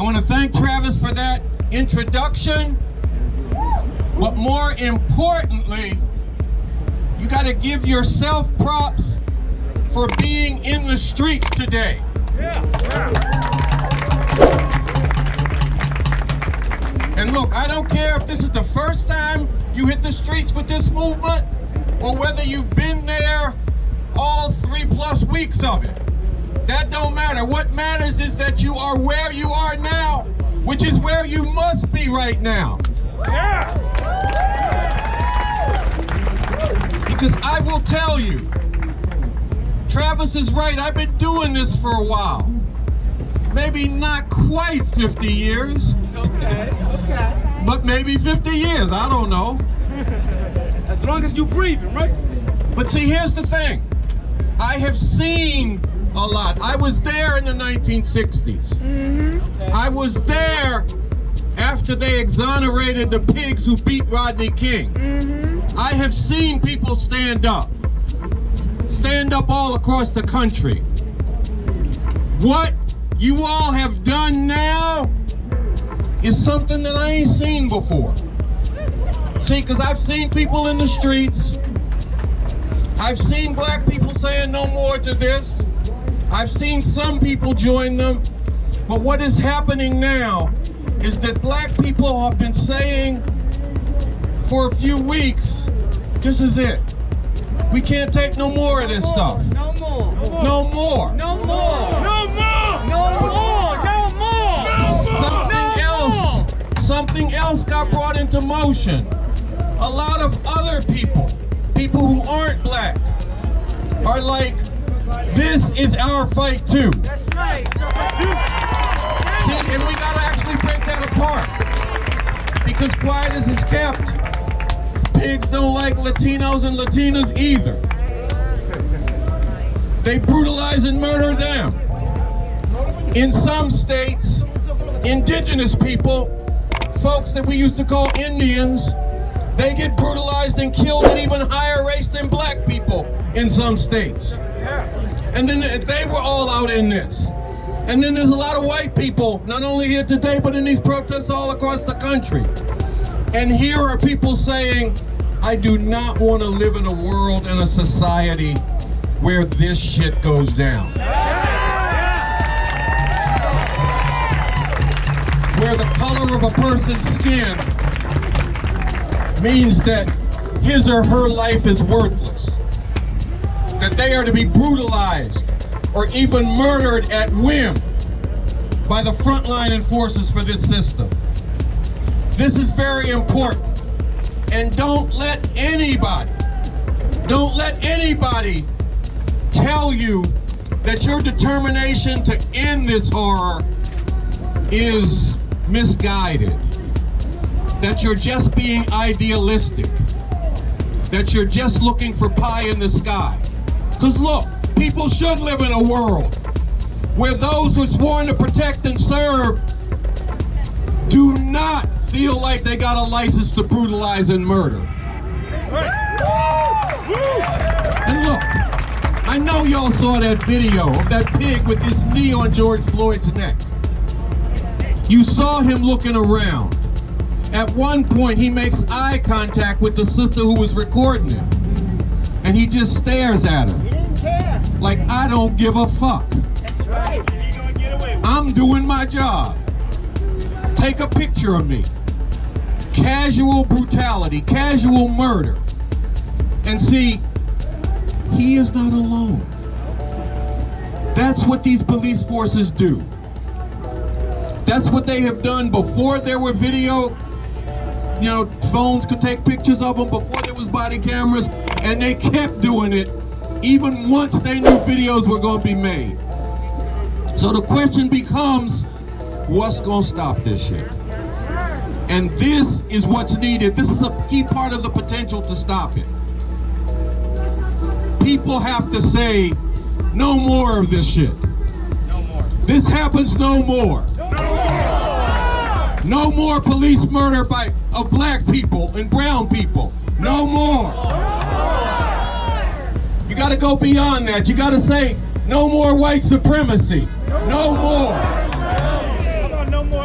I want to thank Travis for that introduction, but more importantly, you got to give yourself props for being in the streets today. And look, I don't care if this is the first time you hit the streets with this movement or whether you've been there all 3+ weeks of it. That don't matter. What matters is that you are where you are now, which is where you must be right now. Because I will tell you, Travis is right, I've been doing this for a while. Maybe not quite 50 years. Okay. But maybe 50 years, I don't know. As long as you breathing, right? But see, here's the thing. I have seen a lot. I was there in the 1960s. I was there after they exonerated the pigs who beat Rodney King. I have seen people stand up all across the country. What you all have done now is something that I ain't seen before. See, because I've seen people in the streets. I've seen black people saying no more to this. I've seen some people join them. But what is happening now is that black people have been saying for a few weeks, this is it. We can't take no more of this stuff. No more. No more. No more. No more. No more. No more. Something else got brought into motion. A lot of other people who aren't black, are like, this is our fight too. That's right. See, and we gotta actually break that apart. Because quiet as it's kept, pigs don't like Latinos and Latinas either. They brutalize and murder them. In some states, indigenous people, folks that we used to call Indians, they get brutalized and killed at even higher rates than black people in some states. And then they were all out in this. And then there's a lot of white people, not only here today, but in these protests all across the country. And here are people saying, I do not want to live in a world and a society where this shit goes down. Where the color of a person's skin means that his or her life is worthless. That they are to be brutalized or even murdered at whim by the frontline enforcers for this system. This is very important. And don't let anybody tell you that your determination to end this horror is misguided. That you're just being idealistic. That you're just looking for pie in the sky. Because look, people should live in a world where those who are sworn to protect and serve do not feel like they got a license to brutalize and murder. And look, I know y'all saw that video of that pig with his knee on George Floyd's neck. You saw him looking around. At one point, he makes eye contact with the sister who was recording him. And he just stares at her. He didn't care. Like, I don't give a fuck. That's right. I'm doing my job. Take a picture of me. Casual brutality, casual murder. And see, he is not alone. That's what these police forces do. That's what they have done before there were video, phones could take pictures of them, before there was body cameras, and they kept doing it even once they knew videos were going to be made. So the question becomes, what's going to stop this shit? And this is what's needed. This is a key part of the potential to stop it. People have to say, no more of this shit. No more. This happens no more. No more police murder of black people and brown people. No more. You gotta go beyond that. You gotta say, no more white supremacy. No more. No more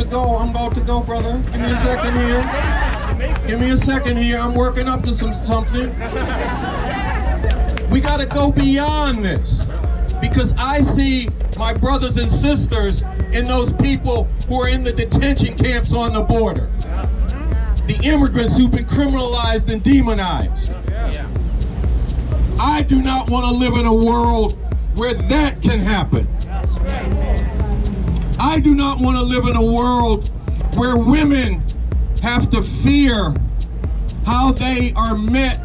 to go. I'm about to go, brother. Give me a second here. Give me a second here. I'm working up to something. We got to go beyond this, because I see my brothers and sisters in those people who are in the detention camps on the border. The immigrants who've been criminalized and demonized. I do not want to live in a world where that can happen. I do not want to live in a world where women have to fear how they are met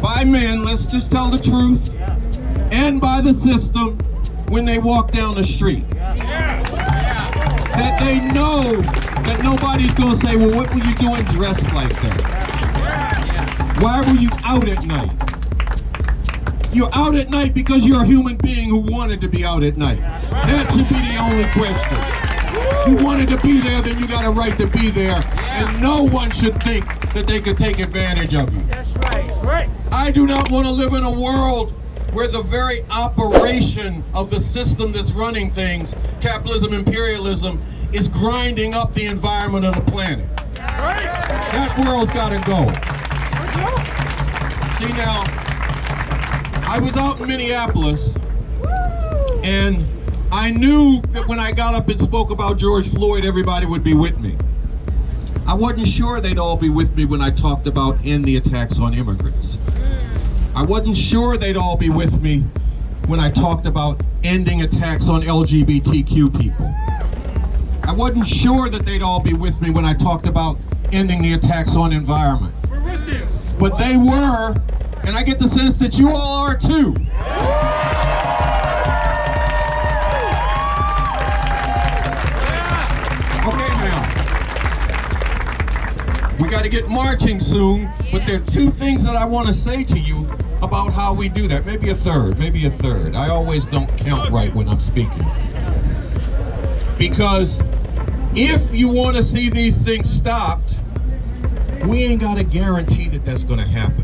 by men, let's just tell the truth, and by the system when they walk down the street. That they know that nobody's going to say, well, what were you doing dressed like that? Why were you out at night? You're out at night because you're a human being who wanted to be out at night. That should be the only question. You wanted to be there, then you got a right to be there. And no one should think that they could take advantage of you. That's right. That's right. I do not want to live in a world where the very operation of the system that's running things, capitalism, imperialism, is grinding up the environment of the planet. That world's got to go. See now, I was out in Minneapolis, and I knew that when I got up and spoke about George Floyd, everybody would be with me. I wasn't sure they'd all be with me when I talked about end the attacks on immigrants. I wasn't sure they'd all be with me when I talked about ending attacks on LGBTQ people. I wasn't sure that they'd all be with me when I talked about ending the attacks on environment. We're with you. But they were, and I get the sense that you all are too. Okay now, we got to get marching soon, but there are two things that I want to say to you about how we do that. Maybe a third. I always don't count right when I'm speaking. Because if you want to see these things stopped, we ain't got a guarantee that that's going to happen.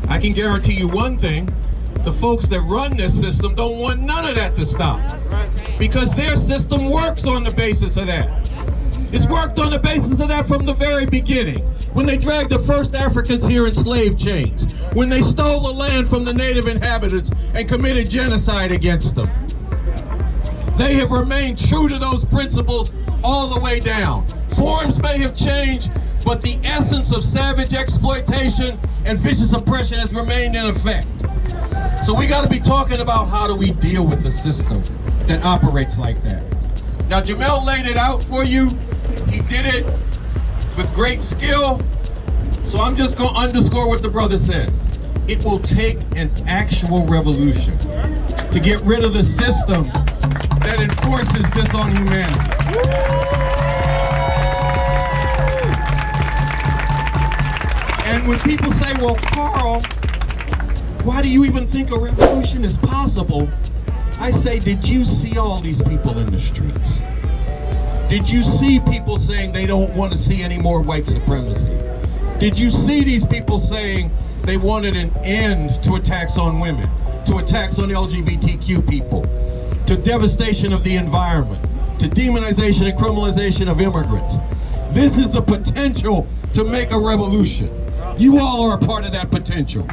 I can guarantee you one thing: the folks that run this system don't want none of that to stop, because their system works on the basis of that. It's worked on the basis of that from the very beginning. When they dragged the first Africans here in slave chains, when they stole the land from the native inhabitants and committed genocide against them. They have remained true to those principles all the way down. Forms may have changed, but the essence of savage exploitation and vicious oppression has remained in effect. So we got to be talking about how do we deal with a system that operates like that. Now Jamel laid it out for you. He did it with great skill. So I'm just going to underscore what the brother said. It will take an actual revolution to get rid of the system that enforces this on humanity. And when people say, well, Carl, why do you even think a revolution is possible? I say, did you see all these people in the streets? Did you see people saying they don't want to see any more white supremacy? Did you see these people saying they wanted an end to attacks on women, to attacks on LGBTQ people, to devastation of the environment, to demonization and criminalization of immigrants? This is the potential to make a revolution. You all are a part of that potential.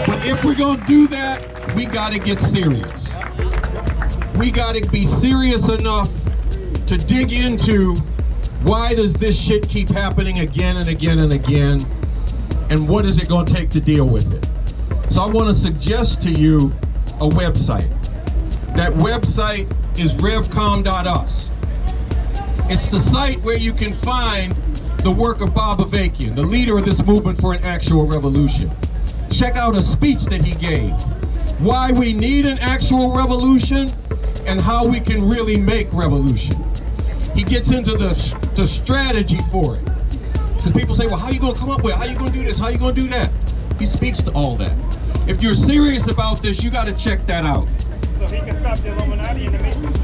But if we're going to do that, we got to get serious. We got to be serious enough to dig into why does this shit keep happening again and again and again, and what is it going to take to deal with it. So I want to suggest to you a website. That website is revcom.us. It's the site where you can find the work of Bob Avakian, the leader of this movement for an actual revolution. Check out a speech that he gave, why we need an actual revolution and how we can really make revolution. He gets into the strategy for it. Because people say, well, how are you going to come up with it? How are you going to do this? How are you going to do that? He speaks to all that. If you're serious about this, you got to check that out. So he can stop the Illuminati and the Masons.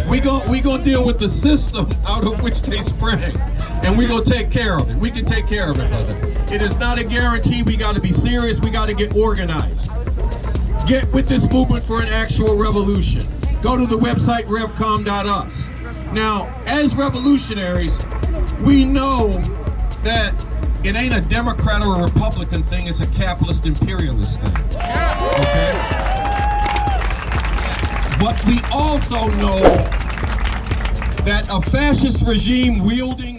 We gonna deal with the system out of which they sprang, and we gonna take care of it. We can take care of it, brother. It is not a guarantee. We got to be serious. We got to get organized. Get with this movement for an actual revolution. go to the website revcom.us. Now, as revolutionaries, we know that it ain't a Democrat or a Republican thing, it's a capitalist imperialist thing. Okay? But we also know that a fascist regime wielding